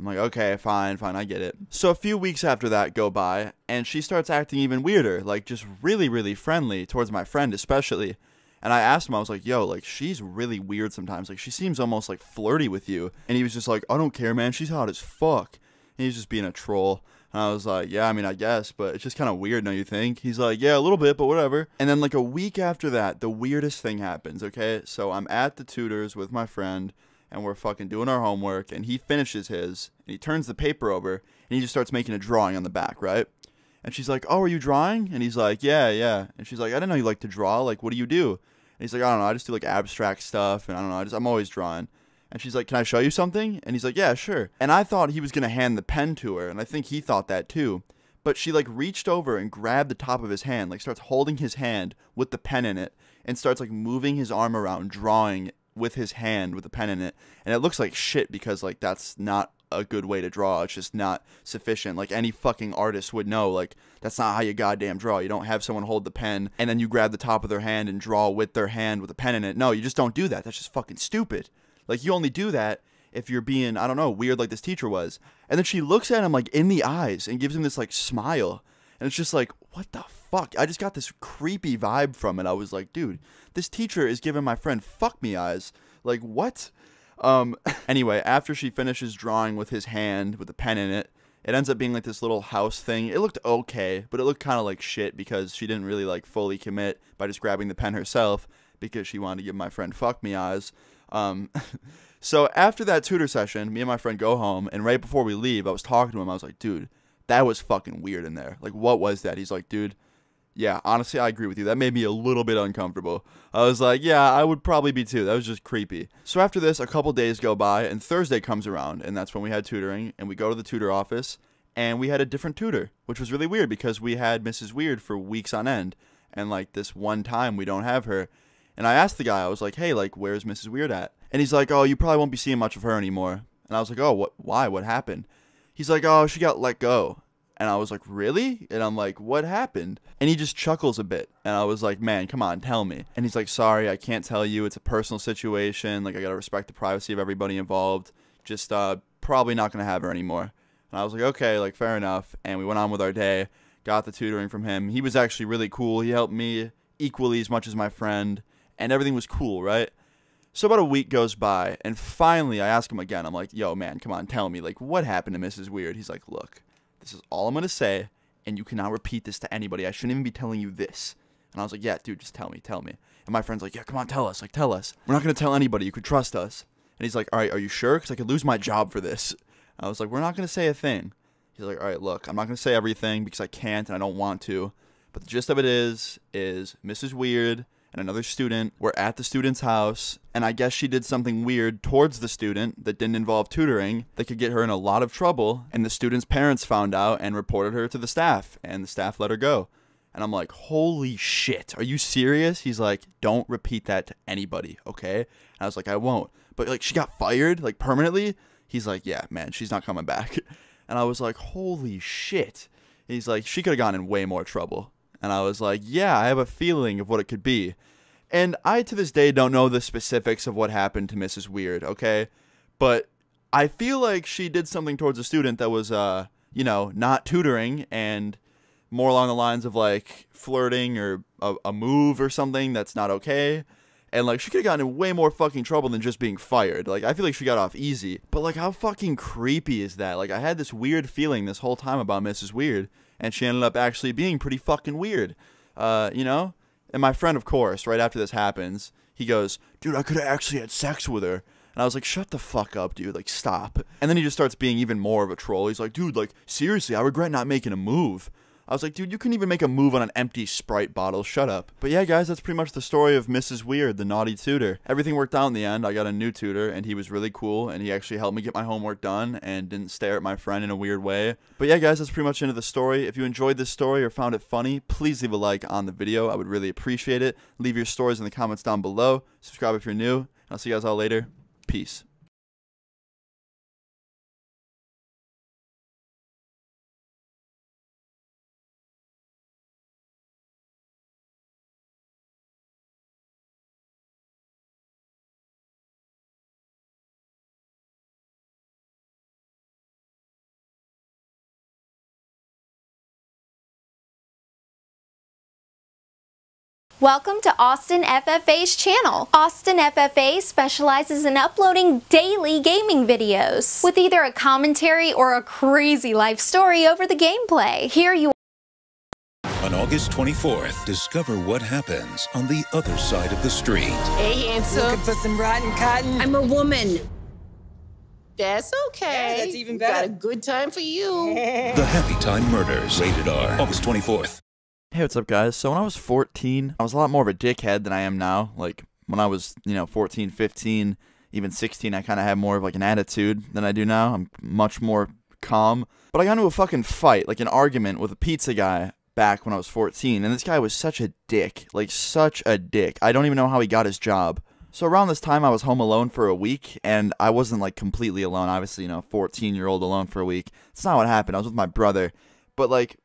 I'm like, okay, fine, I get it. So a few weeks after that go by, and she starts acting even weirder, like just really, really friendly towards my friend especially. And I asked him, I was like, yo, like, she's really weird sometimes. Like, she seems almost, like, flirty with you. And he was just like, I don't care, man. She's hot as fuck. And he's just being a troll. And I was like, yeah, I mean, I guess, but it's just kind of weird, don't you think? He's like, yeah, a little bit, but whatever. And then, like, a week after that, the weirdest thing happens, okay? So I'm at the tutors with my friend, and we're fucking doing our homework, and he finishes his, and he turns the paper over, and he just starts making a drawing on the back, right? And she's like, oh, are you drawing? And he's like, yeah. And she's like, I didn't know you like to draw. Like, what do you do? And he's like, I don't know. I just do like abstract stuff. And I don't know. I'm always drawing. And she's like, can I show you something? And he's like, yeah, sure. And I thought he was going to hand the pen to her. And I think he thought that too. But she like reached over and grabbed the top of his hand, like starts holding his hand with the pen in it and starts like moving his arm around, drawing with his hand with the pen in it. And it looks like shit because like that's not a good way to draw. It's just not sufficient. Like any fucking artist would know, like that's not how you goddamn draw. You don't have someone hold the pen and then you grab the top of their hand and draw with their hand with a pen in it. No, you just don't do that. That's just fucking stupid. Like you only do that if you're being, I don't know, weird like this teacher was. And then she looks at him like in the eyes and gives him this like smile. And it's just like, what the fuck? I just got this creepy vibe from it. I was like, dude, this teacher is giving my friend fuck me eyes. Like, what? Anyway, after she finishes drawing with his hand with the pen in it, it ends up being like this little house thing. It looked okay, but it looked kind of like shit because she didn't really like fully commit by just grabbing the pen herself because she wanted to give my friend fuck me eyes. So after that tutor session, me and my friend go home, and right before we leave, I was talking to him. I was like, dude, that was fucking weird in there. Like, what was that? He's like, dude, yeah, honestly, I agree with you. That made me a little bit uncomfortable. I was like, yeah, I would probably be too. That was just creepy. So after this, a couple days go by, and Thursday comes around, and that's when we had tutoring, and we go to the tutor office, and we had a different tutor, which was really weird because we had Mrs. Weird for weeks on end, and like this one time we don't have her. And I asked the guy, I was like, hey, like, where's Mrs. Weird at? And he's like, oh, you probably won't be seeing much of her anymore. And I was like, oh, why? What happened? He's like, oh, she got let go. And I was like, really? And I'm like, what happened? And he just chuckles a bit. And I was like, man, come on, tell me. And he's like, sorry, I can't tell you. It's a personal situation. Like, I gotta respect the privacy of everybody involved. Just probably not gonna have her anymore. And I was like, okay, like, fair enough. And we went on with our day. Got the tutoring from him. He was actually really cool. He helped me equally as much as my friend. And everything was cool, right? So about a week goes by. And finally, I ask him again. I'm like, yo, man, come on, tell me. Like, what happened to Mrs. Weird? He's like, look. This is all I'm going to say, and you cannot repeat this to anybody. I shouldn't even be telling you this. And I was like, yeah, dude, just tell me. And my friend's like, yeah, come on, tell us. Like, tell us. We're not going to tell anybody. You could trust us. And he's like, all right, are you sure? Because I could lose my job for this. And I was like, we're not going to say a thing. He's like, all right, look, I'm not going to say everything because I can't and I don't want to. But the gist of it is Mrs. Weird and another student were at the student's house, and I guess she did something weird towards the student that didn't involve tutoring that could get her in a lot of trouble, and the student's parents found out and reported her to the staff, and the staff let her go. And I'm like, holy shit, are you serious? He's like, don't repeat that to anybody, okay? And I was like, I won't. But like, she got fired, like permanently? He's like, yeah, man, she's not coming back. And I was like, holy shit. He's like, she could have gotten in way more trouble. And I was like, yeah, I have a feeling of what it could be. And I, to this day, don't know the specifics of what happened to Mrs. Weird, okay? But I feel like she did something towards a student that was, you know, not tutoring and more along the lines of, like, flirting or a move or something that's not okay. And, like, she could have gotten in way more fucking trouble than just being fired. Like, I feel like she got off easy. But, like, how fucking creepy is that? Like, I had this weird feeling this whole time about Mrs. Weird. And she ended up actually being pretty fucking weird, you know? And my friend, of course, right after this happens, he goes, dude, I could have actually had sex with her. And I was like, shut the fuck up, dude. Like, stop. And then he just starts being even more of a troll. He's like, dude, like, seriously, I regret not making a move. I was like, dude, you couldn't even make a move on an empty Sprite bottle. Shut up. But yeah, guys, that's pretty much the story of Mrs. Weird, the naughty tutor. Everything worked out in the end. I got a new tutor, and he was really cool, and he actually helped me get my homework done and didn't stare at my friend in a weird way. But yeah, guys, that's pretty much the end of the story. If you enjoyed this story or found it funny, please leave a like on the video. I would really appreciate it. Leave your stories in the comments down below. Subscribe if you're new. And I'll see you guys all later. Peace. Welcome to Austin FFA's channel. Austin FFA specializes in uploading daily gaming videos with either a commentary or a crazy life story over the gameplay. Here you On August 24th, discover what happens on the other side of the street. Hey, handsome. Looking for some rotten cotton? I'm a woman. That's okay. Yeah, that's even Got better. a good time for you. The Happy Time Murders. Rated R. August 24th. Hey, what's up, guys? So when I was 14, I was a lot more of a dickhead than I am now. Like, when I was, 14, 15, even 16, I kind of had more of, like, an attitude than I do now. I'm much more calm. But I got into a fucking fight, like an argument with a pizza guy back when I was 14, and this guy was such a dick. Like, such a dick. I don't even know how he got his job. So around this time, I was home alone for a week, and I wasn't, like, completely alone. Obviously, 14-year-old alone for a week. That's not what happened. I was with my brother. But, like,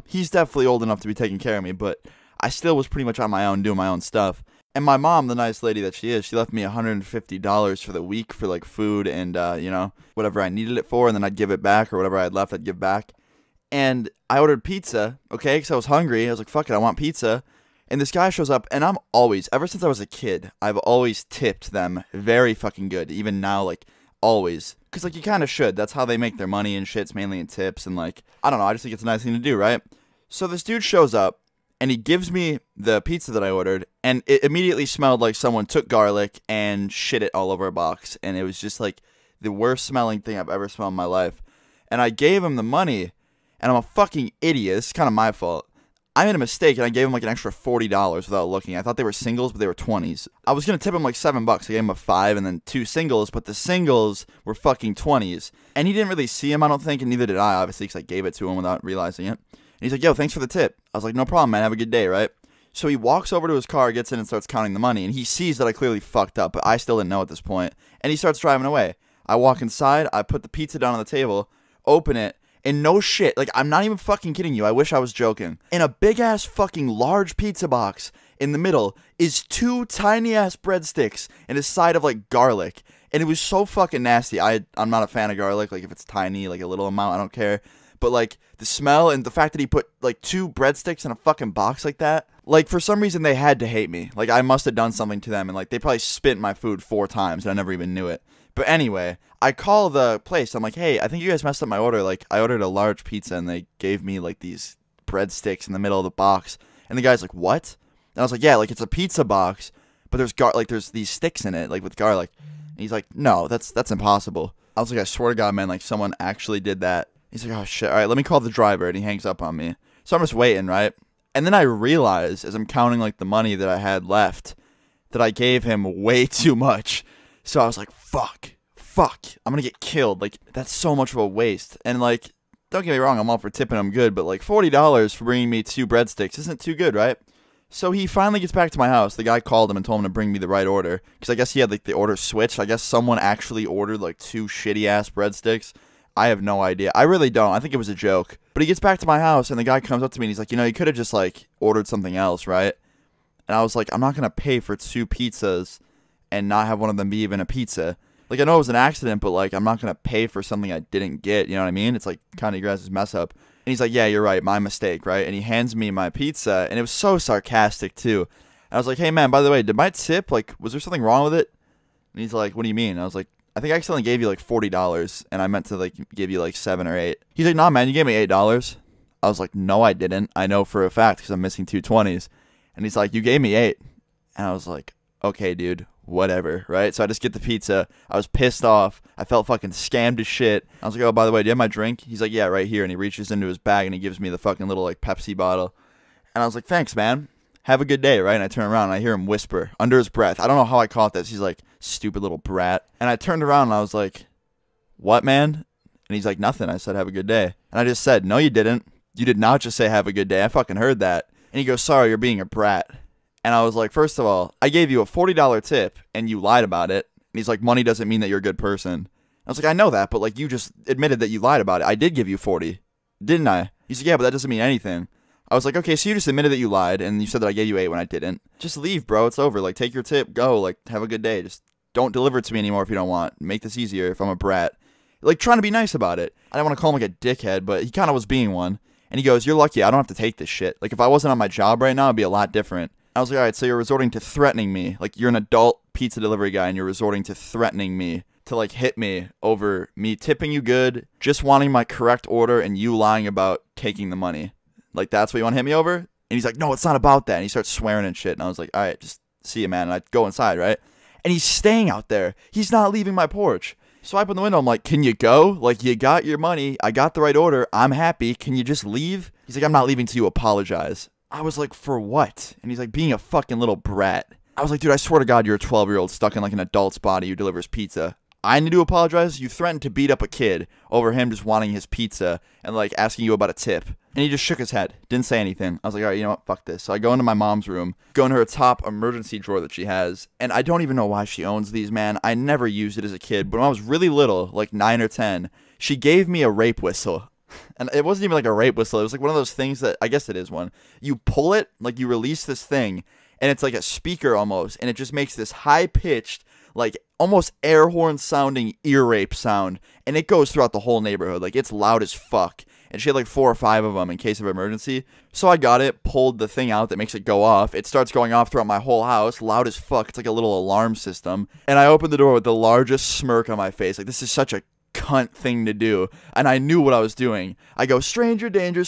he's definitely old enough to be taking care of me, but I still was pretty much on my own, doing my own stuff. And my mom, the nice lady that she is, she left me $150 for the week for, like, food and, whatever I needed it for, and then I'd give it back, or whatever I had left, I'd give back. And I ordered pizza, okay, because I was hungry. I was like, fuck it, I want pizza. And this guy shows up, and I'm always, ever since I was a kid, I've always tipped them very fucking good. Even now, like, always. Because, like, you kind of should. That's how they make their money and shit. It's mainly in tips. And, like, I don't know. I just think it's a nice thing to do, right? So this dude shows up, and he gives me the pizza that I ordered. And it immediately smelled like someone took garlic and shit it all over a box. And it was just, like, the worst smelling thing I've ever smelled in my life. And I gave him the money, and I'm a fucking idiot. It's kind of my fault. I made a mistake, and I gave him, like, an extra $40 without looking. I thought they were singles, but they were 20s. I was going to tip him, like, $7. I gave him a 5 and then 2 singles, but the singles were fucking 20s. And he didn't really see him, I don't think, and neither did I, obviously, because I gave it to him without realizing it. And he's like, yo, thanks for the tip. I was like, no problem, man. Have a good day, right? So he walks over to his car, gets in, and starts counting the money. And he sees that I clearly fucked up, but I still didn't know at this point. And he starts driving away. I walk inside. I put the pizza down on the table, open it. And no shit, like, I'm not even fucking kidding you. I wish I was joking. In a big-ass fucking large pizza box in the middle is 2 tiny-ass breadsticks and a side of, like, garlic. And it was so fucking nasty. I'm not a fan of garlic. Like, if it's tiny, like, a little amount, I don't care. But, like, the smell and the fact that he put, like, 2 breadsticks in a fucking box like that. Like, for some reason, they had to hate me. Like, I must have done something to them. And, like, they probably spit my food 4 times and I never even knew it. But anyway, I call the place. I'm like, hey, I think you guys messed up my order. Like, I ordered a large pizza, and they gave me, like, these breadsticks in the middle of the box. And the guy's like, what? And I was like, yeah, like, it's a pizza box, but there's these sticks in it, like, with garlic. And he's like, no, that's impossible. I was like, I swear to God, man, like, someone actually did that. He's like, oh, shit. All right, let me call the driver. And he hangs up on me. So I'm just waiting, right? And then I realize, as I'm counting, like, the money that I had left, that I gave him way too much. So I was like, fuck, I'm gonna get killed. Like, that's so much of a waste. And, like, don't get me wrong, I'm all for tipping him good, but, like, $40 for bringing me 2 breadsticks isn't too good, right? So he finally gets back to my house. The guy called him and told him to bring me the right order, because I guess he had, like, the order switched. I guess someone actually ordered, like, 2 shitty-ass breadsticks. I have no idea. I really don't. I think it was a joke. But he gets back to my house, and the guy comes up to me, and he's like, you could have just, like, ordered something else, right? And I was like, I'm not gonna pay for 2 pizzas and not have one of them be even a pizza. Like, I know it was an accident, but, like, I'm not going to pay for something I didn't get, you know what I mean? It's, like, kind of your guys' mess up. And he's like, yeah, you're right, my mistake, right? And he hands me my pizza, and it was so sarcastic, too. And I was like, hey, man, by the way, did my tip, like, was there something wrong with it? And he's like, what do you mean? And I was like, I think I accidentally gave you, like, $40, and I meant to, like, give you, like, 7 or 8. He's like, nah, man, you gave me $8. I was like, no, I didn't. I know for a fact, because I'm missing 2 20s. And he's like, you gave me 8. And I was like, okay, dude. Whatever, right? So I just get the pizza. I was pissed off. I felt fucking scammed as shit. I was like, oh, by the way, do you have my drink? He's like, yeah, right here. And he reaches into his bag and he gives me the fucking little, like, Pepsi bottle. And I was like, thanks, man. Have a good day, right? And I turn around and I hear him whisper under his breath. I don't know how I caught this. He's like, stupid little brat. And I turned around and I was like, what, man? And he's like, nothing. I said, have a good day. And I just said, no, you didn't. You did not just say have a good day. I fucking heard that. And he goes, sorry, you're being a brat. And I was like, first of all, I gave you a $40 tip, and you lied about it. And he's like, money doesn't mean that you're a good person. I was like, I know that, but, like, you just admitted that you lied about it. I did give you 40, didn't I? He's like, yeah, but that doesn't mean anything. I was like, okay, so you just admitted that you lied, and you said that I gave you 8 when I didn't. Just leave, bro. It's over. Like, take your tip. Go. Like, have a good day. Just don't deliver it to me anymore if you don't want. Make this easier if I'm a brat. Like, trying to be nice about it. I don't want to call him, like, a dickhead, but he kind of was being one. And he goes, you're lucky. I don't have to take this shit. Like, if I wasn't on my job right now, it'd be a lot different. I was like, all right, so you're resorting to threatening me. Like, you're an adult pizza delivery guy, and you're resorting to threatening me to, like, hit me over me tipping you good, just wanting my correct order, and you lying about taking the money. Like, that's what you want to hit me over? And he's like, no, it's not about that. And he starts swearing and shit. And I was like, all right, just see you, man. And I go inside, right? And he's staying out there. He's not leaving my porch. So I open the window. I'm like, can you go? Like, you got your money. I got the right order. I'm happy. Can you just leave? He's like, I'm not leaving till you apologize. I was like, for what? And he's like, being a fucking little brat. I was like, dude, I swear to God, you're a 12-year-old stuck in like an adult's body who delivers pizza. I need to apologize. You threatened to beat up a kid over him just wanting his pizza and like asking you about a tip. And he just shook his head. Didn't say anything. I was like, all right, you know what? Fuck this. So I go into my mom's room, go into her top emergency drawer that she has. And I don't even know why she owns these, man. I never used it as a kid. But when I was really little, like 9 or 10, she gave me a rape whistle. And it wasn't even like a rape whistle. It was like one of those things that, I guess it is one. You pull it, like you release this thing, and it's like a speaker almost. And it just makes this high-pitched, like almost air horn sounding ear rape sound. And it goes throughout the whole neighborhood. Like, it's loud as fuck. And she had like 4 or 5 of them in case of emergency. So I got it, pulled the thing out that makes it go off. It starts going off throughout my whole house, loud as fuck. It's like a little alarm system. And I opened the door with the largest smirk on my face. Like, this is such a cunt thing to do. And I knew what I was doing. I go, stranger danger,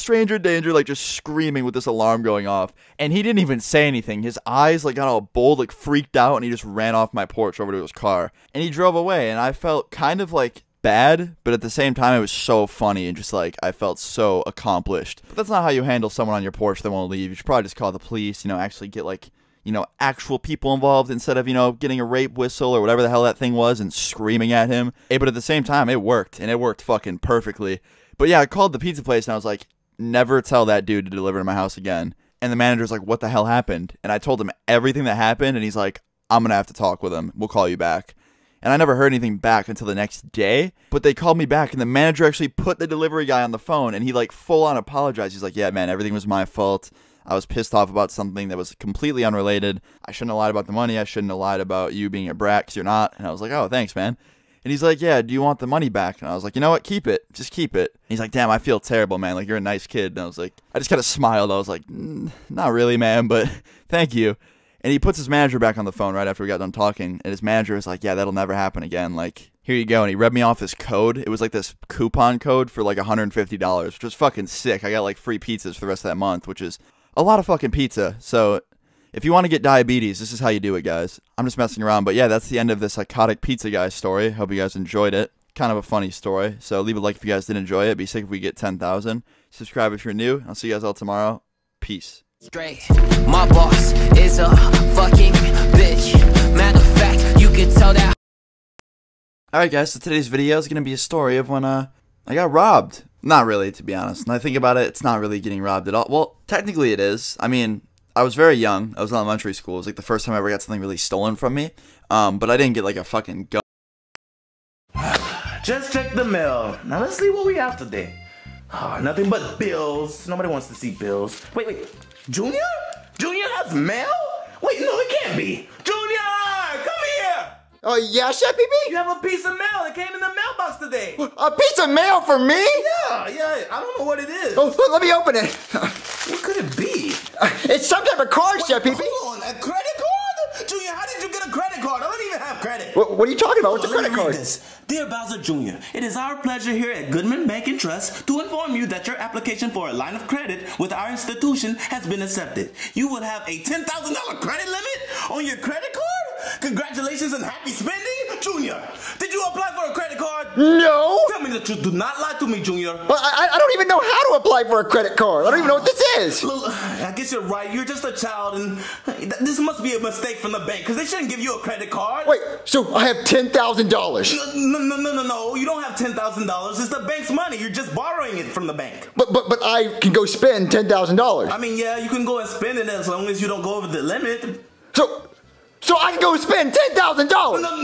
like just screaming with this alarm going off. And he didn't even say anything. His eyes like got all bold, like freaked out, and he just ran off my porch over to his car. And he drove away, and I felt kind of like bad, but at the same time it was so funny and just like I felt so accomplished. But that's not how you handle someone on your porch that won't leave. You should probably just call the police, you know, actually get like, you know, actual people involved instead of, you know, getting a rape whistle or whatever the hell that thing was and screaming at him. Hey, but at the same time it worked, and it worked fucking perfectly. But yeah, I called the pizza place and I was like, never tell that dude to deliver to my house again. And the manager's like, what the hell happened? And I told him everything that happened, and he's like, I'm gonna have to talk with him. We'll call you back. And I never heard anything back until the next day. But they called me back, and the manager actually put the delivery guy on the phone, and he like full on apologized. He's like, yeah, man, everything was my fault. I was pissed off about something that was completely unrelated. I shouldn't have lied about the money. I shouldn't have lied about you being a brat, because you're not. And I was like, oh, thanks, man. And he's like, yeah, do you want the money back? And I was like, you know what? Keep it. Just keep it. And he's like, damn, I feel terrible, man. Like, you're a nice kid. And I was like, I just kind of smiled. I was like, not really, man, but thank you. And he puts his manager back on the phone right after we got done talking. And his manager was like, yeah, that'll never happen again. Like, here you go. And he read me off his code. It was like this coupon code for like $150, which was fucking sick. I got like free pizzas for the rest of that month, which is a lot of fucking pizza. So if you want to get diabetes, this is how you do it, guys. I'm just messing around. But yeah, that's the end of this psychotic pizza guy story. Hope you guys enjoyed it. Kind of a funny story. So leave a like if you guys did enjoy it. Be sick if we get 10,000. Subscribe if you're new. I'll see you guys all tomorrow. Peace. Straight. My boss is a fucking bitch. Matter of fact, you can tell that. Alright guys, so today's video is going to be a story of when I got robbed. Not really, to be honest. When I think about it, it's not really getting robbed at all. Well, technically it is. I mean, I was very young. I was in elementary school. It was like the first time I ever got something really stolen from me. But I didn't get like a fucking gun. Just check the mail. Now let's see what we have today. Oh, nothing but bills. Nobody wants to see bills. Wait. Junior? Junior has mail? Wait, no, it can't be. Junior, come here. Oh, yeah, Chef BB? You have a piece of mail that came in the mailbox today. A piece of mail for me? Yeah, I don't know what it is. Oh, let me open it. What could it be? It's some type of card, Chef BB. Hold on, a credit card? Junior, how did you get a credit card? I don't even have credit. What are you talking about? What's a Let me credit read card? this. Dear Bowser Jr., it is our pleasure here at Goodman Bank and Trust to inform you that your application for a line of credit with our institution has been accepted. You will have a $10,000 credit limit on your credit card? Congratulations and happy spending, Junior. Did you apply for a credit card? No. Tell me the truth. Do not lie to me, Junior. Well, I don't even know how to apply for a credit card. I don't even know what this is. Look, I guess you're right. You're just a child, and this must be a mistake from the bank because they shouldn't give you a credit card. Wait, so I have $10,000. No. You don't have $10,000. It's the bank's money. You're just borrowing it from the bank. But I can go spend $10,000. I mean, yeah, you can go and spend it as long as you don't go over the limit. So I can go spend $10,000.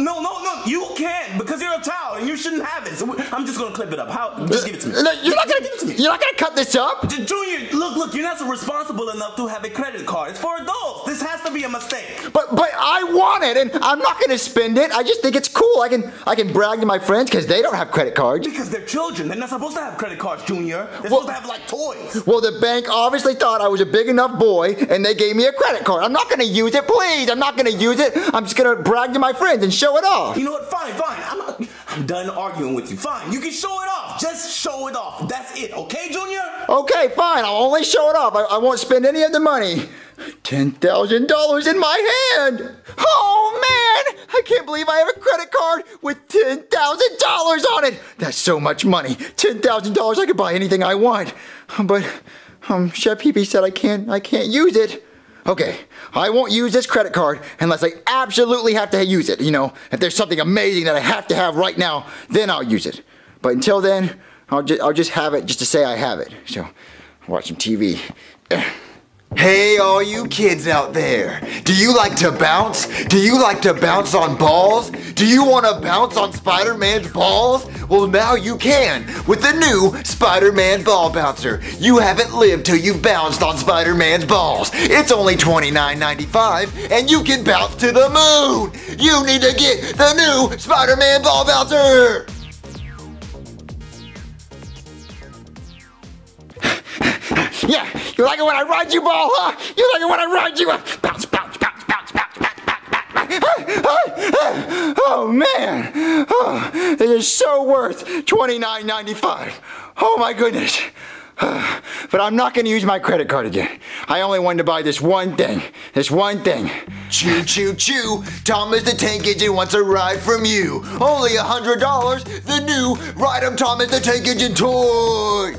No, you can't because you're a child and you shouldn't have it. So I'm just gonna clip it up. How? Just give it to me. No, you're not gonna cut this up. Junior, look, you're not responsible enough to have a credit card. It's for adults. This has to be a mistake. But I want it, and I'm not gonna spend it. I just think it's cool. I can brag to my friends because they don't have credit cards. Because they're children. They're not supposed to have credit cards, Junior. They're supposed to have like toys. Well, the bank obviously thought I was a big enough boy, and they gave me a credit card. I'm not gonna use it, please. I'm not gonna use it. I'm just gonna brag to my friends and show it off. You know what? Fine. I'm done arguing with you. Fine, you can show it off. Just show it off. That's it, okay, Junior? Okay, fine. I'll only show it off. I won't spend any of the money. $10,000 in my hand. Oh man, I can't believe I have a credit card with $10,000 on it. That's so much money. $10,000. I could buy anything I want. But Chef Pee Pee said I can't use it. Okay, I won't use this credit card unless I absolutely have to use it. You know, if there's something amazing that I have to have right now, then I'll use it. But until then, I'll just have it just to say I have it. So, watch some TV. Hey, all you kids out there. Do you like to bounce? Do you like to bounce on balls? Do you want to bounce on Spider-Man's balls? Well, now you can with the new Spider-Man Ball Bouncer. You haven't lived till you've bounced on Spider-Man's balls. It's only $29.95 and you can bounce to the moon. You need to get the new Spider-Man Ball Bouncer. Yeah, you like it when I ride you, ball, huh? You like it when I ride you? Bounce, bounce, bounce, bounce, bounce, bounce, bounce, bounce. Oh, man. Oh, it is so worth $29.95. Oh, my goodness. But I'm not going to use my credit card again. I only wanted to buy this one thing. This one thing. Choo, choo, choo. Thomas the Tank Engine wants a ride from you. Only $100. The new Ride 'em Thomas the Tank Engine toy.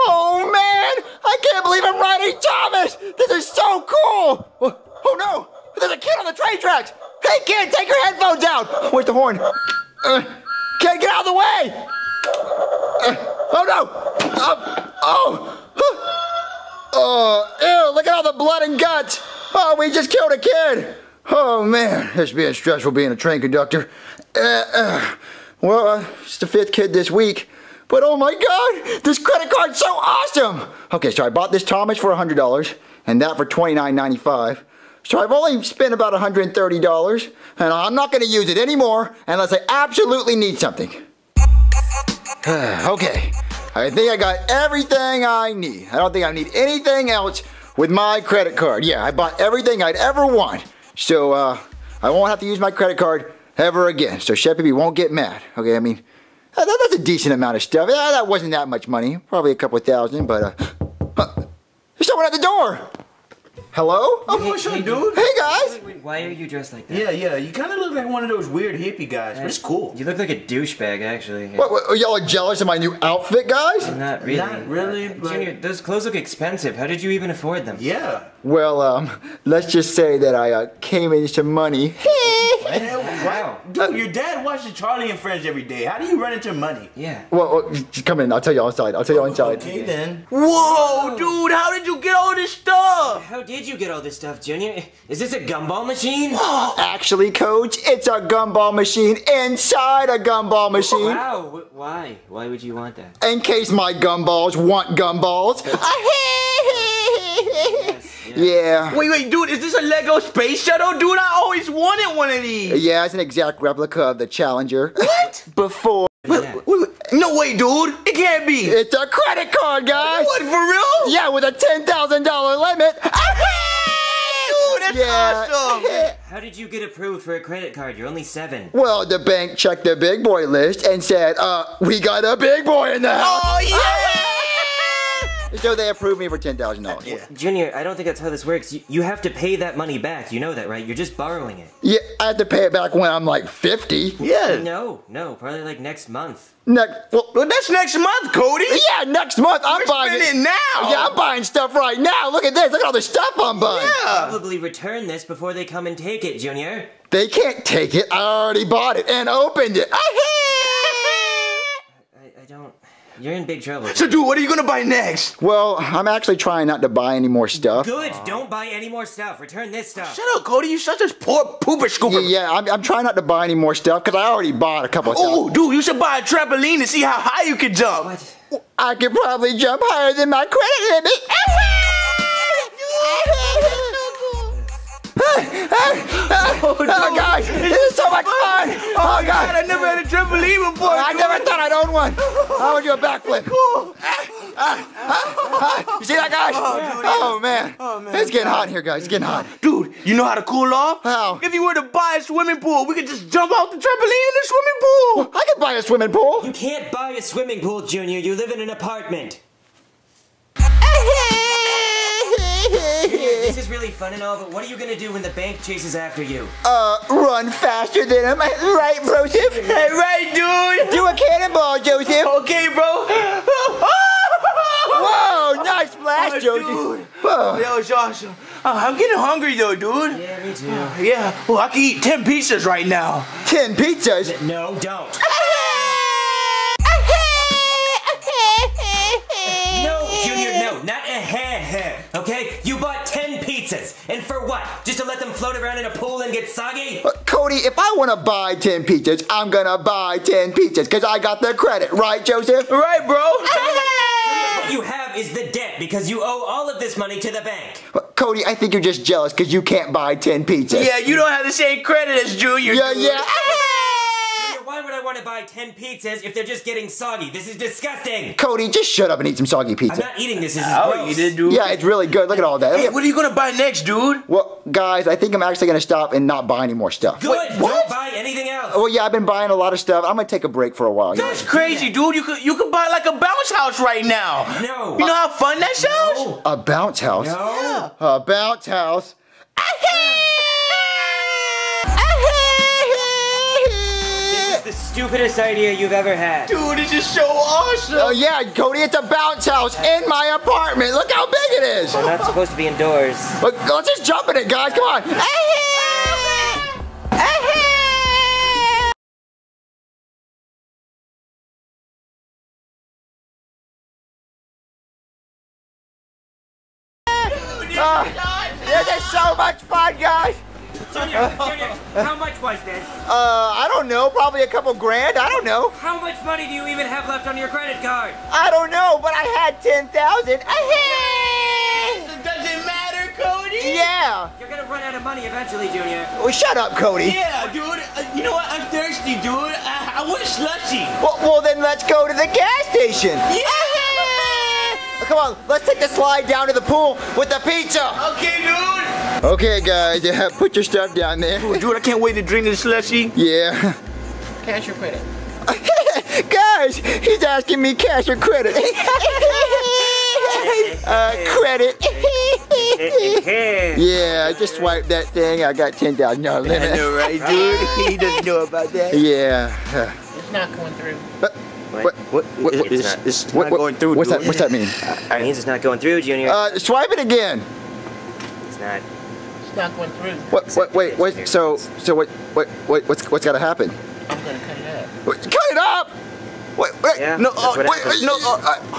Oh man! I can't believe I'm riding Thomas! This is so cool! Oh no! There's a kid on the train tracks! Hey kid, take your headphones out! Where's the horn? Kid, get out of the way! Oh no! Ew, look at all the blood and guts! Oh, we just killed a kid! Oh man, it's being stressful being a train conductor. Well, it's the 5th kid this week. But oh my god, this credit card's so awesome! Okay, so I bought this Thomas for $100 and that for $29.95. So I've only spent about $130 and I'm not gonna use it anymore unless I absolutely need something. Okay, I think I got everything I need. I don't think I need anything else with my credit card. Yeah, I bought everything I'd ever want. So I won't have to use my credit card ever again. So Chef Pee Pee won't get mad. Okay, I mean, that's a decent amount of stuff. Yeah, that wasn't that much money. Probably a couple of thousand, but there's someone at the door. Hello? Oh, what's up, dude? Hey, guys. Wait, why are you dressed like that? Yeah, you kind of look like one of those weird hippie guys, but it's cool. You look like a douchebag, actually. What, y'all are jealous of my new outfit, guys? Not really. Not really, but... Junior, those clothes look expensive. How did you even afford them? Yeah. Well, let's just say that I came into some money. Wow. Dude, your dad watches Charlie and Friends every day. How do you run into money? Yeah. Well, just come in. I'll tell you inside. Okay, then. Whoa, dude, how did you get all this stuff? How did you get all this stuff, Junior? Is this a gumball machine? Actually, Coach, it's a gumball machine inside a gumball machine. Wow. Why? Why would you want that? In case my gumballs want gumballs. Yeah. Wait, dude, is this a Lego space shuttle? Dude, I always wanted one of these. Yeah, it's an exact replica of the Challenger. What? Before. Wait, no way, dude. It can't be. It's a credit card, guys. What, for real? Yeah, with a $10,000 limit. Dude, that's awesome. How did you get approved for a credit card? You're only 7. Well, the bank checked the big boy list and said, we got a big boy in the house. Oh, yeah. So they approved me for $10,000. Yeah. Junior, I don't think that's how this works. You have to pay that money back. You know that, right? You're just borrowing it. Yeah, I have to pay it back when I'm like 50. Yeah. No, probably like next month. Well, that's next month, Cody. Yeah, next month. I'm buying it now. Yeah, I'm buying stuff right now. Look at this. Look at all the stuff I'm buying. Yeah. Probably return this before they come and take it, Junior. They can't take it. I already bought it and opened it. You're in big trouble. So, dude, what are you gonna buy next? Well, I'm actually trying not to buy any more stuff. Good. Don't buy any more stuff. Return this stuff. Shut up, Cody. You such a poor pooper scooper. Yeah, I'm trying not to buy any more stuff because I already bought a couple of Oh, stuff. dude, you should buy a trampoline to see how high you can jump. What? I could probably jump higher than my credit limit. Oh, guys, this is so much fun. Oh, God. I never had a trampoline before. I never thought I'd own one. I would do a backflip. You see that, guys? Oh, man. It's getting hot in here, guys. It's getting hot. Dude, you know how to cool off? How? If you were to buy a swimming pool, we could just jump out the trampoline in the swimming pool. I could buy a swimming pool. You can't buy a swimming pool, Junior. You live in an apartment. This is really fun and all, but what are you gonna do when the bank chases after you? Run faster than him. Right, Joseph? Right, dude. Do a cannonball, Joseph. Okay, bro. Whoa, nice splash, Joseph. Dude. Whoa. Yo, Josh, I'm getting hungry though, dude. Yeah, me too. Yeah, well, I can eat 10 pizzas right now. 10 pizzas? No, don't. No, Junior, no, not a ha-ha, okay? You bought 10 pizzas, and for what? Just to let them float around in a pool and get soggy? Cody, if I want to buy 10 pizzas, I'm gonna buy 10 pizzas because I got the credit, right, Joseph? Right, bro. What you have is the debt because you owe all of this money to the bank. Cody, I think you're just jealous because you can't buy 10 pizzas. Yeah, you don't have the same credit as Junior. Yeah, dude. yeah. Junior, why would I want to buy 10 pizzas if they're just getting soggy? This is disgusting. Cody, just shut up and eat some soggy I'm pizza. not eating this. This is I'll gross. eat it, dude. Yeah, it's really good. Look at all that. Hey, what are you gonna buy next, dude? Well, guys, I think I'm actually gonna stop and not buy any more stuff. Good. Wait, what? Don't buy anything else. Well, yeah, I've been buying a lot of stuff. I'm gonna take a break for a while. That's crazy, dude. You could buy like a bounce house right now. No. You know how fun that sounds? No. A bounce house? No. A bounce house? This is the stupidest idea you've ever had. Dude, this is so awesome. Oh yeah, Cody, it's a bounce house in my apartment. Look how big it is. We're not supposed to be indoors. Look, let's just jump in it, guys. Come on. This is so much fun, guys. Junior, how much was this? I don't know. Probably a couple grand. I don't know. How much money do you even have left on your credit card? I don't know, but I had 10,000. Does it matter, Cody? Yeah. You're gonna run out of money eventually, Junior. Well, shut up, Cody. Yeah, dude. You know what? I'm thirsty, dude. I want a slushy. Well, then let's go to the gas station. Yeah. Come on, let's take the slide down to the pool with the pizza. Okay, dude. Okay, guys, yeah, put your stuff down there. Dude, I can't wait to drink this slushy. Yeah. Cash or credit? Guys, he's asking me cash or credit. Credit. Yeah, I just swiped that thing. I got $10,000 limit. I know, right, dude? He doesn't know about that. Yeah. It's not going through. What? It's not going through, What's dude. that? What's that mean? It means it's not going through, Junior. Swipe it again. It's not. It's not going through. Wait. So what's got to happen? I'm gonna cut it up. Cut it up. Wait. Yeah, No. that's what happens.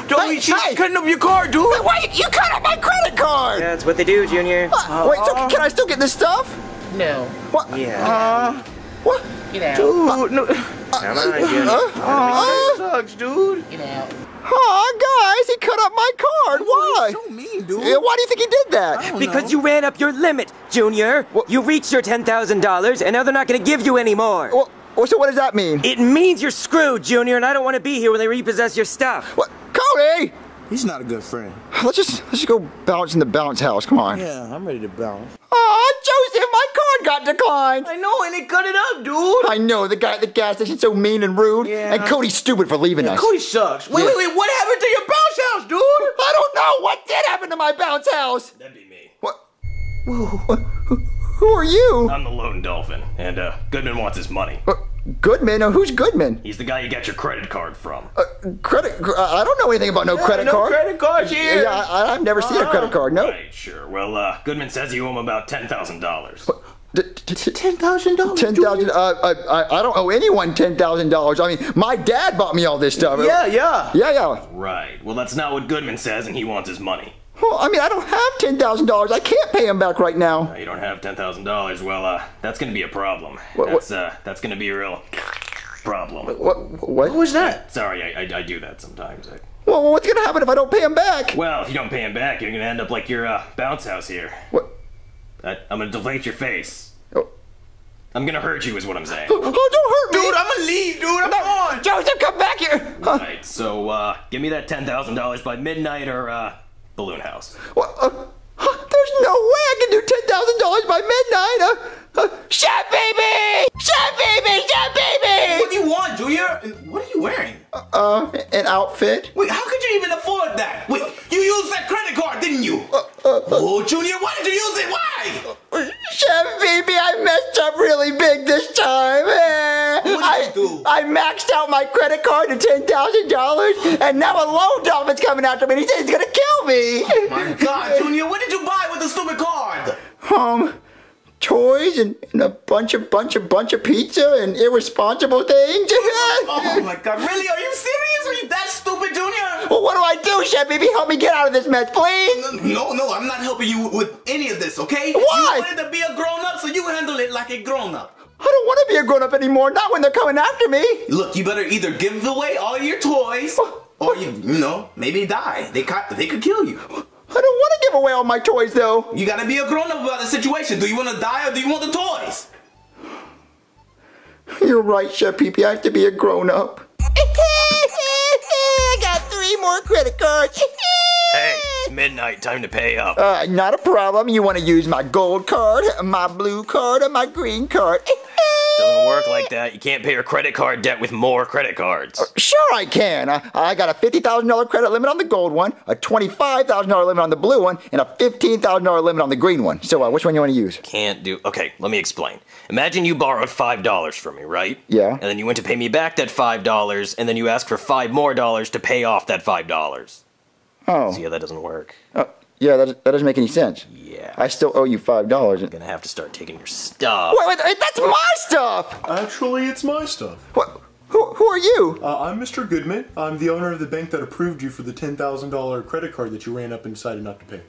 Don't she's cutting up your car, dude. Wait, you cut up my credit card. Yeah, that's what they do, Junior. Wait, so can I still get this stuff? No. What? Yeah. What? Get out. Dude, no. Come on, Junior. That sucks, dude. Get out. Guys, he cut up my card. Why? So mean, dude. Yeah, why do you think he did that? Because you ran up your limit, Junior. You reached your $10,000, and now they're not going to give you any more. Well, so what does that mean? It means you're screwed, Junior, and I don't want to be here when they repossess your stuff. What? Cody! He's not a good friend. Let's just go bounce in the bounce house. Come on. Yeah, I'm ready to bounce. Joseph, my card got declined. I know, and they cut it up, dude. I know, the guy at the gas station's so mean and rude. Yeah. And Cody's stupid for leaving us. Cody sucks. Wait, what happened to your bounce house, dude? I don't know. What did happen to my bounce house? That'd be me. What? Who are you? I'm the lone dolphin, and Goodman wants his money. Goodman? Who's Goodman? He's the guy you got your credit card from. Credit? I don't know anything about no credit card. No credit cards here. Yeah, I've never seen a credit card. No. Right, sure. Well, Goodman says you owe him about $10,000. $10,000. $10,000. I don't owe anyone $10,000. I mean, my dad bought me all this stuff. Yeah. Right. Well, that's not what Goodman says, and he wants his money. Well, I mean, I don't have $10,000. I can't pay him back right now. You don't have $10,000. Well, that's gonna be a problem. That's gonna be a real problem. What was that? Sorry, I do that sometimes. Well, what's gonna happen if I don't pay him back? Well, if you don't pay him back, you're gonna end up like your bounce house here. What? I'm gonna deflate your face. Oh. I'm gonna hurt you, is what I'm saying. Oh, don't hurt me! Dude, I'm gonna leave, dude. I'm gone. Joseph, come back here! Right, so, give me that $10,000 by midnight or, Balloon House. What? There's no way I can do $10,000 by midnight! Chef baby! Chef baby! Chef baby! What do you want, Junior? What are you wearing? An outfit. Wait, how could you even afford that? Wait, you used that credit card, didn't you? Oh, Junior, why did you use it? Why? Chef baby, I messed up really big this time. What did you do? I maxed out my credit card to $10,000, and now a loan dolphin's coming after me. And he says he's gonna kill me. Oh my God, Junior, what did you buy with the stupid card? Toys and a bunch of pizza and irresponsible things. Oh my God, really? Are you serious? Are you that stupid, Junior? Well, what do I do, Chef baby? Help me get out of this mess, please. No, I'm not helping you with any of this, okay? Why? You wanted to be a grown-up, so you handle it like a grown-up. I don't want to be a grown-up anymore, not when they're coming after me. Look, you better either give away all your toys, or you know, maybe die. They could kill you. I don't want to give away all my toys, though. You gotta be a grown-up about the situation. Do you want to die or do you want the toys? You're right, Chef Pee-Pee. I have to be a grown-up. I got 3 more credit cards. Hey, it's midnight. Time to pay up. Not a problem. You want to use my gold card, my blue card, or my green card? Doesn't work like that. You can't pay your credit card debt with more credit cards. Sure I can. I got a $50,000 credit limit on the gold one, a $25,000 limit on the blue one, and a $15,000 limit on the green one. So which one you want to use? Can't do... Okay, let me explain. Imagine you borrowed $5 from me, right? Yeah. And then you went to pay me back that $5, and then you asked for $5 more to pay off that $5. Oh. See how that doesn't work? Yeah, that doesn't make any sense. Yeah. I still owe you $5. I'm gonna have to start taking your stuff. Wait, that's my stuff! Actually, it's my stuff. What? Who are you? I'm Mr. Goodman. I'm the owner of the bank that approved you for the $10,000 credit card that you ran up and decided not to pay.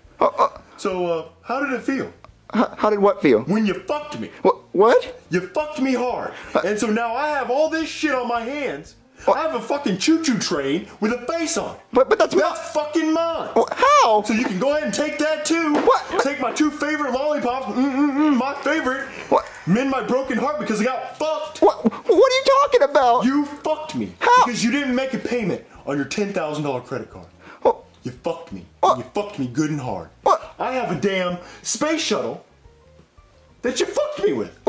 So, how did it feel? How did what feel? When you fucked me. What? You fucked me hard. And so now I have all this shit on my hands. I have a fucking choo-choo train with a face on it. But that's fucking mine. How? So you can go ahead and take that too. What? Take my 2 favorite lollipops. My favorite. What? Mend my broken heart because I got fucked. What are you talking about? You fucked me. How? Because you didn't make a payment on your $10,000 credit card. You fucked me. You fucked me good and hard. I have a damn space shuttle that you fucked me with.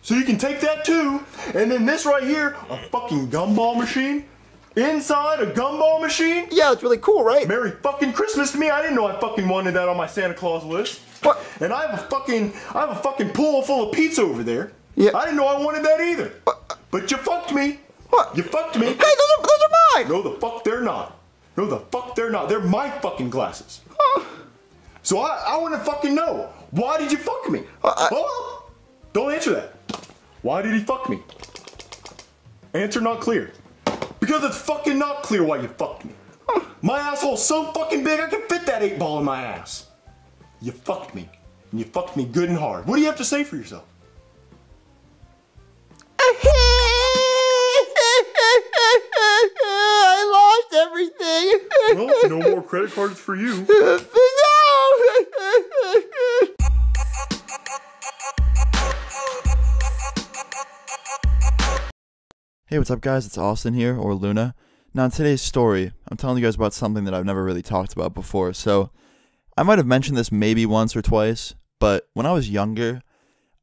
So you can take that too, and then this right here, a fucking gumball machine. Inside a gumball machine? Yeah, it's really cool, right? Merry fucking Christmas to me. I didn't know I fucking wanted that on my Santa Claus list. And I have a fucking pool full of pizza over there. Yeah. I didn't know I wanted that either. But you fucked me. You fucked me. Hey, those are mine. No, the fuck they're not. No, the fuck they're not. They're my fucking glasses. So I want to fucking know. Why did you fuck me? Don't answer that. Why did he fuck me? Answer not clear. Because it's fucking not clear why you fucked me. My asshole's so fucking big I can fit that 8-ball in my ass. You fucked me. And you fucked me good and hard. What do you have to say for yourself? I lost everything. Well, no more credit cards for you. No! Hey, what's up guys? It's Austin here, or Luna. Now in today's story, I'm telling you guys about something that I've never really talked about before. So, I might have mentioned this maybe once or twice, but when I was younger,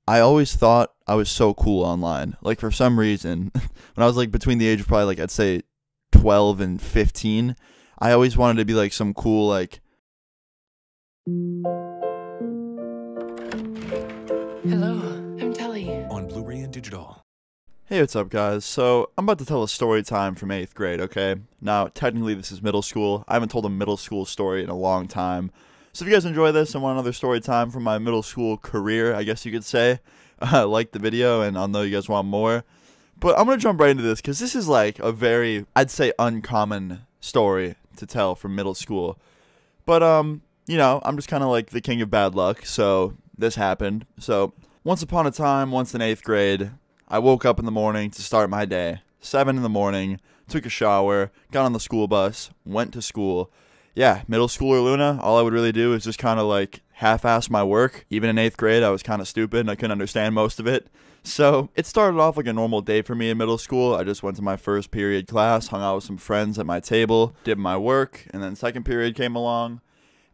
I always thought I was so cool online. Like, for some reason, when I was like between the age of probably like, I'd say 12 and 15, I always wanted to be like some cool like... Hello, I'm Telly. On Blu-ray and digital. Hey, what's up guys? So, I'm about to tell a story time from 8th grade, okay? Now, technically this is middle school. I haven't told a middle school story in a long time. So if you guys enjoy this and want another story time from my middle school career, I guess you could say, like the video, and I'll know you guys want more. But I'm going to jump right into this because this is like a very, I'd say, uncommon story to tell from middle school. But, you know, I'm just kind of like the king of bad luck, so this happened. So once upon a time, once in 8th grade, I woke up in the morning to start my day. 7 in the morning, took a shower, got on the school bus, went to school. Yeah, middle schooler Luna, all I would really do is just kind of like half-ass my work. Even in 8th grade, I was kind of stupid and I couldn't understand most of it. So it started off like a normal day for me in middle school. I just went to my first period class, hung out with some friends at my table, did my work, and then second period came along.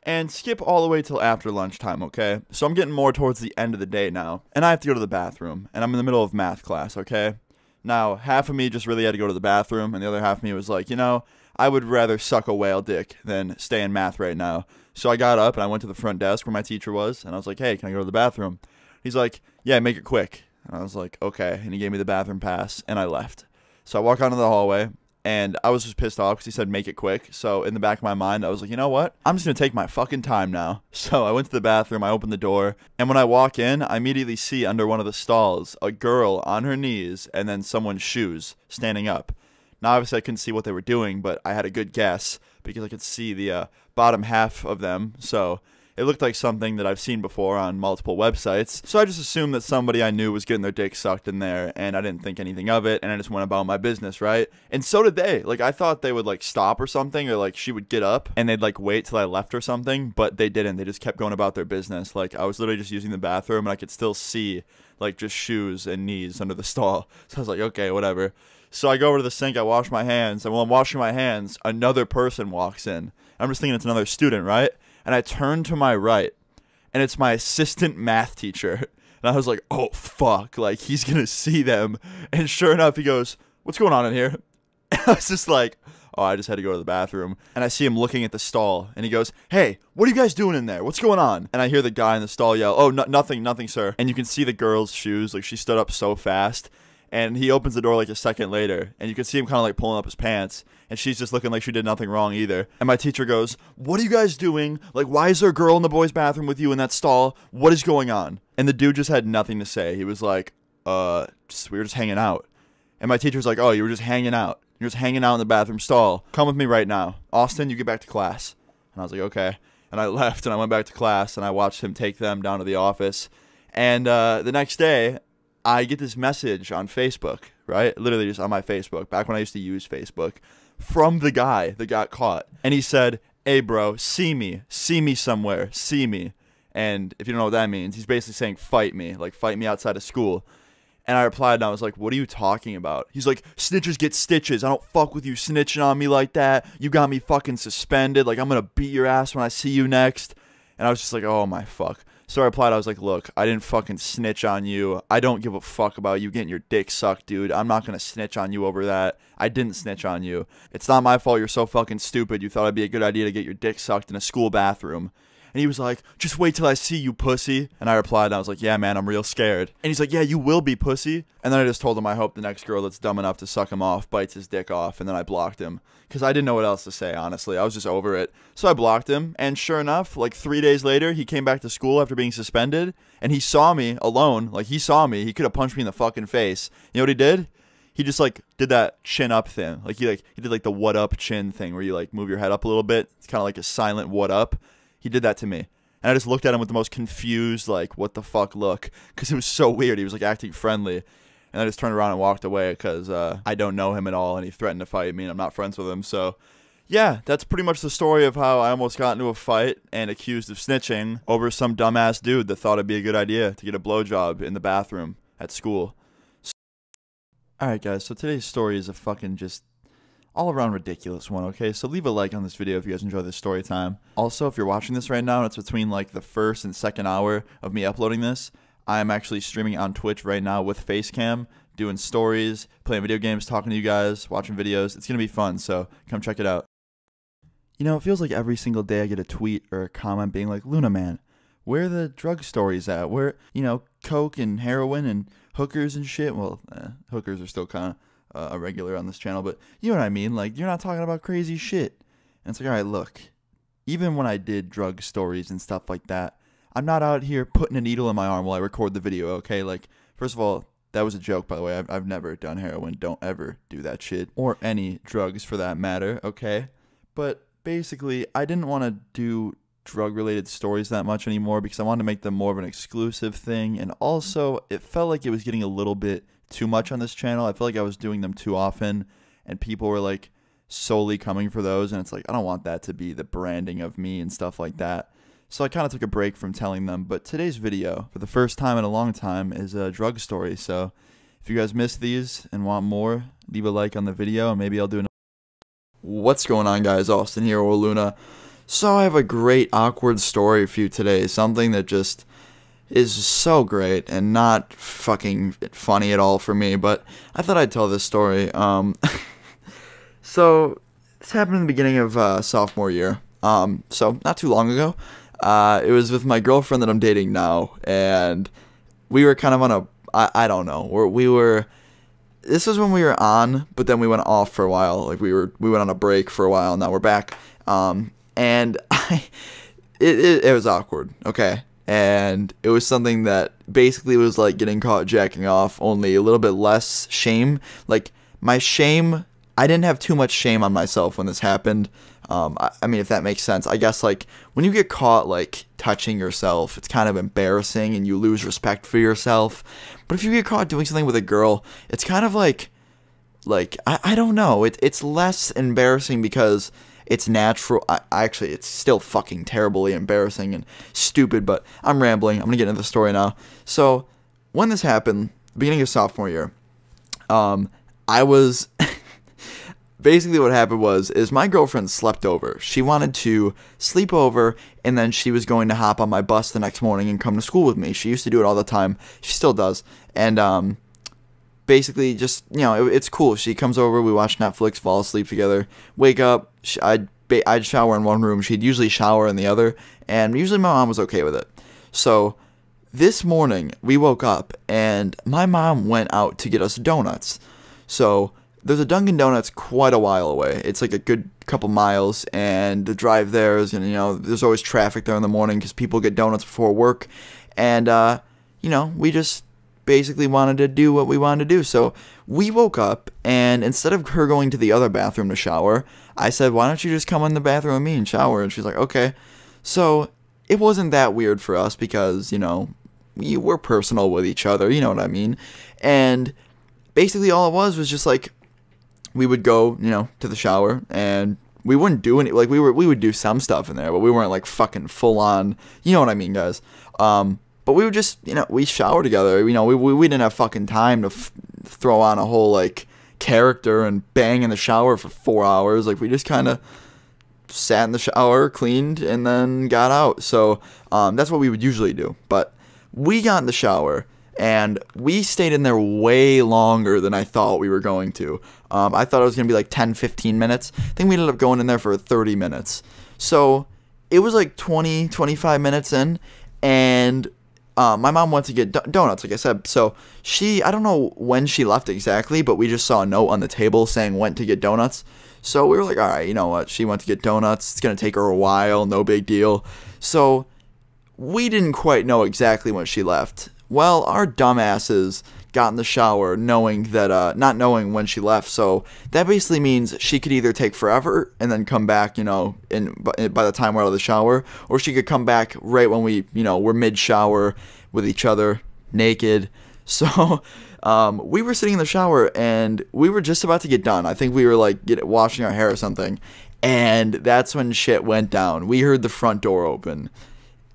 And skip all the way till after lunchtime, okay? So I'm getting more towards the end of the day now, and I have to go to the bathroom, and I'm in the middle of math class, okay? Now, half of me just really had to go to the bathroom, and the other half of me was like, you know, I would rather suck a whale dick than stay in math right now. So I got up, and I went to the front desk where my teacher was, and I was like, hey, can I go to the bathroom? He's like, yeah, make it quick. And I was like, okay, and he gave me the bathroom pass, and I left. So I walk out into the hallway, and I was just pissed off because he said make it quick. So in the back of my mind, I was like, you know what? I'm just going to take my fucking time now. So I went to the bathroom, I opened the door, and when I walk in, I immediately see under one of the stalls a girl on her knees and then someone's shoes standing up. Now, obviously, I couldn't see what they were doing, but I had a good guess because I could see the bottom half of them. So it looked like something that I've seen before on multiple websites. So I just assumed that somebody I knew was getting their dick sucked in there, and I didn't think anything of it, and I just went about my business, right? And so did they. Like, I thought they would, like, stop or something, or, like, she would get up, and they'd, like, wait till I left or something, but they didn't. They just kept going about their business. Like, I was literally just using the bathroom, and I could still see, like, just shoes and knees under the stall. So I was like, okay, whatever. So I go over to the sink, I wash my hands, and while I'm washing my hands, another person walks in. I'm just thinking it's another student, right? And I turn to my right, and it's my assistant math teacher. And I was like, oh, fuck, like, he's going to see them. And sure enough, he goes, what's going on in here? And I was just like, oh, I just had to go to the bathroom. And I see him looking at the stall, and he goes, hey, what are you guys doing in there? What's going on? And I hear the guy in the stall yell, oh, nothing, sir. And you can see the girl's shoes, like, she stood up so fast. And he opens the door like a second later, and you can see him kind of like pulling up his pants, and she's just looking like she did nothing wrong either. And my teacher goes, what are you guys doing? Like, why is there a girl in the boys' bathroom with you in that stall? What is going on? And the dude just had nothing to say. He was like, we were just hanging out. And my teacher's like, oh, you were just hanging out. You're just hanging out in the bathroom stall. Come with me right now. Austin, you get back to class. And I was like, okay. And I left, and I went back to class, and I watched him take them down to the office. And the next day, I get this message on Facebook, right? Literally just on my Facebook, back when I used to use Facebook, from the guy that got caught. And he said, hey, bro, see me somewhere, see me. And if you don't know what that means, he's basically saying fight me, like fight me outside of school. And I replied, and I was like, what are you talking about? He's like, snitches get stitches. I don't fuck with you snitching on me like that. You got me fucking suspended. Like, I'm going to beat your ass when I see you next. And I was just like, oh, my fuck. So I replied, I was like, look, I didn't fucking snitch on you. I don't give a fuck about you getting your dick sucked, dude. I'm not going to snitch on you over that. I didn't snitch on you. It's not my fault you're so fucking stupid. You thought it'd be a good idea to get your dick sucked in a school bathroom. And he was like, just wait till I see you, pussy. And I replied, and I was like, yeah, man, I'm real scared. And he's like, yeah, you will be, pussy. And then I just told him I hope the next girl that's dumb enough to suck him off bites his dick off. And then I blocked him. Because I didn't know what else to say, honestly. I was just over it. So I blocked him. And sure enough, like 3 days later, he came back to school after being suspended. And he saw me alone. Like, he saw me. He could have punched me in the fucking face. You know what he did? He just, like, did that chin up thing. Like, he did, like, the what up chin thing where you, like, move your head up a little bit. It's kind of like a silent what up. He did that to me. And I just looked at him with the most confused, like, what the fuck look. Because it was so weird. He was, like, acting friendly. And I just turned around and walked away because I don't know him at all. And he threatened to fight me, and I'm not friends with him. So, yeah, that's pretty much the story of how I almost got into a fight and accused of snitching over some dumbass dude that thought it'd be a good idea to get a blowjob in the bathroom at school. Alright, guys, so today's story is a fucking just all-around ridiculous one, okay? So leave a like on this video if you guys enjoy this story time. Also, if you're watching this right now and it's between, like, the first and second hour of me uploading this, I'm actually streaming on Twitch right now with Facecam, doing stories, playing video games, talking to you guys, watching videos. It's going to be fun, so come check it out. You know, it feels like every single day I get a tweet or a comment being like, Luna, man, where are the drug stories at? Where, you know, coke and heroin and hookers and shit? Well, hookers are still kind of a regular on this channel, but you know what I mean, like, you're not talking about crazy shit. And it's like, alright, look, even when I did drug stories and stuff like that, I'm not out here putting a needle in my arm while I record the video, okay? Like, first of all, that was a joke, by the way. I've never done heroin. Don't ever do that shit. Or any drugs for that matter, okay? But basically, I didn't want to do drug-related stories that much anymore because I wanted to make them more of an exclusive thing. And also, it felt like it was getting a little bit too much on this channel. I felt like I was doing them too often. And people were, like, solely coming for those. And it's like, I don't want that to be the branding of me and stuff like that. So I kind of took a break from telling them, but today's video, for the first time in a long time, is a drug story. So if you guys missed these and want more, leave a like on the video, and maybe I'll do another. What's going on, guys? Austin here, or Luna. So I have a great awkward story for you today, something that just is so great and not fucking funny at all for me, but I thought I'd tell this story. So this happened in the beginning of sophomore year, so not too long ago. It was with my girlfriend that I'm dating now, and we were kind of on a, I don't know, this was when we were on, but then we went off for a while, like we went on a break for a while, and now we're back, and it was awkward, okay, and it was something that basically was like getting caught jacking off, only a little bit less shame, like, my shame, I didn't have too much shame on myself when this happened. I mean, if that makes sense. I guess, like, when you get caught, like, touching yourself, it's kind of embarrassing and you lose respect for yourself. But if you get caught doing something with a girl, it's kind of like I don't know. It's less embarrassing because it's natural. Actually, it's still fucking terribly embarrassing and stupid, but I'm rambling. I'm going to get into the story now. So, when this happened, beginning of sophomore year, I was... Basically what happened is my girlfriend slept over. She wanted to sleep over, and then she was going to hop on my bus the next morning and come to school with me. She used to do it all the time. She still does. And basically just, you know, it's cool. She comes over, we watch Netflix, fall asleep together, wake up. I'd shower in one room. She'd usually shower in the other, and usually my mom was okay with it. So this morning we woke up, and my mom went out to get us donuts. So there's a Dunkin' Donuts quite a while away. It's like a good couple miles, and the drive there is, and you know, there's always traffic there in the morning because people get donuts before work, and you know, we just basically wanted to do what we wanted to do. So we woke up, and instead of her going to the other bathroom to shower, I said, why don't you just come in the bathroom with me and shower? And she's like, okay. So it wasn't that weird for us because, you know, we're personal with each other, you know what I mean? And basically all it was just like, we would go, you know, to the shower, and we wouldn't do any, like, we would do some stuff in there, but we weren't, like, fucking full on, you know what I mean, guys, but we would just, you know, we shower together, you know, we didn't have fucking time to throw on a whole, like, character and bang in the shower for 4 hours, like, we just kind of sat in the shower, cleaned, and then got out, so, that's what we would usually do, but we got in the shower, and we stayed in there way longer than I thought we were going to. I thought it was going to be like 10-15 minutes. I think we ended up going in there for 30 minutes. So it was like 20-25 minutes in, and my mom went to get donuts, like I said. So I don't know when she left exactly, but we just saw a note on the table saying went to get donuts. So we were like, all right, you know what? She went to get donuts. It's going to take her a while. No big deal. So we didn't quite know exactly when she left. Well, our dumbasses got in the shower knowing that, not knowing when she left, so that basically means she could either take forever and then come back, you know, by the time we're out of the shower, or she could come back right when we, you know, we're mid-shower with each other, naked. So, we were sitting in the shower, and we were just about to get done. I think we were, like, washing our hair or something, and that's when shit went down. We heard the front door open.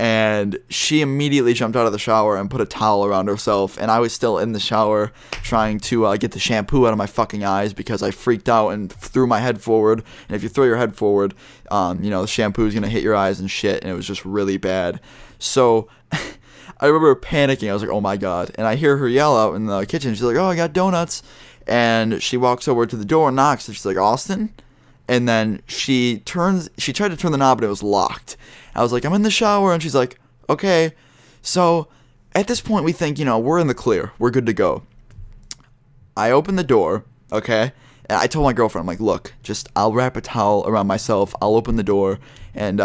And she immediately jumped out of the shower and put a towel around herself, and I was still in the shower trying to get the shampoo out of my fucking eyes because I freaked out and threw my head forward, and if you throw your head forward, you know, the shampoo is going to hit your eyes and shit, and it was just really bad. So I remember panicking. I was like, oh my god, and I hear her yell out in the kitchen. She's like, oh, I got donuts, and she walks over to the door and knocks, and she's like, Austin? And then she tried to turn the knob, and it was locked. I was like, I'm in the shower, and she's like, okay. So at this point, we think, you know, we're in the clear. We're good to go. I open the door, okay, And I told my girlfriend, I'm like, look, just I'll wrap a towel around myself, I'll open the door, and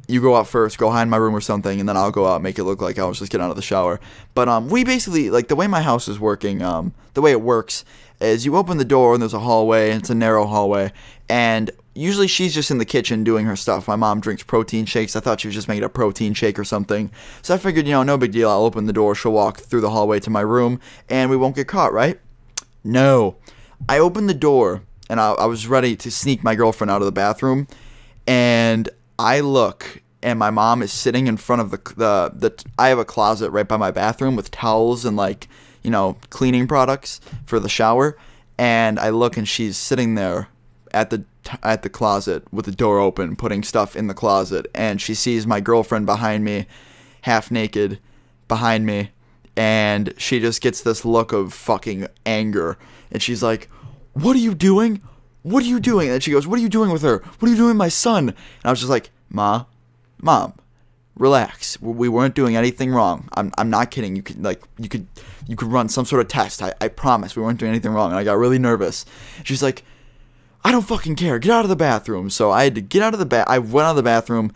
you go out first, go hide in my room or something, and then I'll go out and make it look like I was just getting out of the shower. But we basically, like, the way my house is working, the way it works is you open the door and there's a hallway, and it's a narrow hallway, and usually she's just in the kitchen doing her stuff. My mom drinks protein shakes. I thought she was just making a protein shake or something. So I figured, no big deal. I'll open the door, she'll walk through the hallway to my room, and we won't get caught, right? No. I opened the door, and I was ready to sneak my girlfriend out of the bathroom, and I look, and my mom is sitting in front of I have a closet right by my bathroom with towels and, like, cleaning products for the shower, and I look, and she's sitting there at the closet with the door open, putting stuff in the closet, and she sees my girlfriend behind me, half naked, behind me, and she just gets this look of fucking anger, and she's like, "What are you doing? What are you doing?" And she goes, "What are you doing with her? What are you doing with my son?" And I was just like, Mom, relax. We weren't doing anything wrong. I'm not kidding. You could run some sort of test. I promise we weren't doing anything wrong. And I got really nervous. She's like, "I don't fucking care. Get out of the bathroom." So I had to get out of the I went out of the bathroom.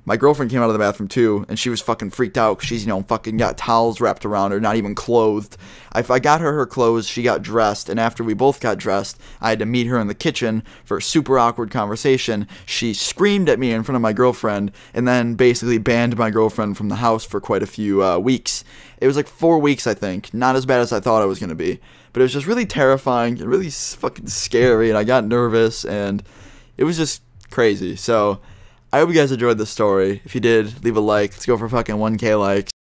My girlfriend came out of the bathroom too, and she was fucking freaked out because she's, fucking got towels wrapped around her, not even clothed. If I got her clothes, she got dressed, and after we both got dressed, I had to meet her in the kitchen for a super awkward conversation. She screamed at me in front of my girlfriend, and then basically banned my girlfriend from the house for quite a few weeks. It was like 4 weeks, I think. Not as bad as I thought it was going to be. But it was just really terrifying and really fucking scary, and I got nervous, and it was just crazy. So I hope you guys enjoyed this story. If you did, leave a like. Let's go for fucking 1K likes.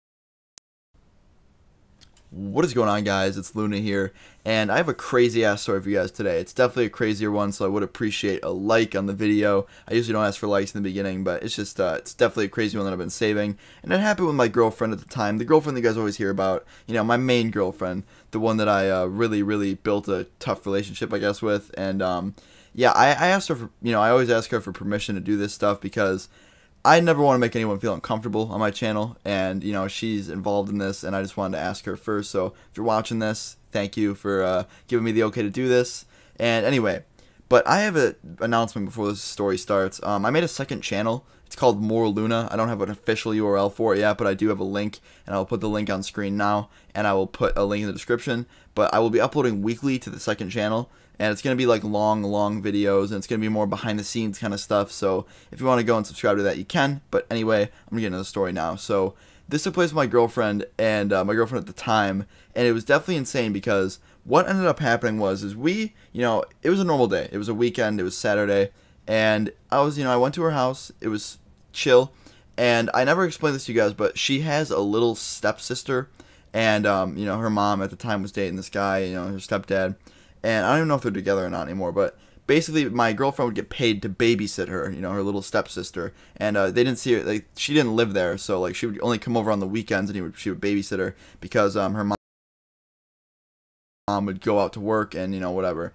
What is going on, guys? It's Luna here, and I have a crazy ass story for you guys today. It's definitely a crazier one, so I would appreciate a like on the video. I usually don't ask for likes in the beginning, but it's just it's definitely a crazy one that I've been saving. And it happened with my girlfriend at the time, the girlfriend that you guys always hear about, my main girlfriend, the one that I really built a tough relationship, I guess, with. And yeah, I asked her for, I always ask her for permission to do this stuff because I never want to make anyone feel uncomfortable on my channel, and she's involved in this, and I just wanted to ask her first. So if you're watching this, thank you for giving me the okay to do this. And anyway, but I have an announcement before this story starts. I made a second channel. It's called More Luna. I don't have an official URL for it yet, but I do have a link, and I'll put the link on screen now, and I will put a link in the description. But I will be uploading weekly to the second channel, and it's going to be like long videos, and it's going to be more behind the scenes kind of stuff. So if you want to go and subscribe to that, you can. But anyway, I'm going to get into the story now. So this took place with my girlfriend, and my girlfriend at the time, and it was definitely insane because what ended up happening was it was a normal day. It was a weekend. It was Saturday, and I went to her house. It was chill, and I never explained this to you guys, but she has a little stepsister, and her mom at the time was dating this guy, her stepdad. And I don't even know if they're together or not anymore, but basically my girlfriend would get paid to babysit her, her little stepsister. And they didn't see her, like, she didn't live there, so like she would only come over on the weekends, and she would babysit her because her mom would go out to work and whatever.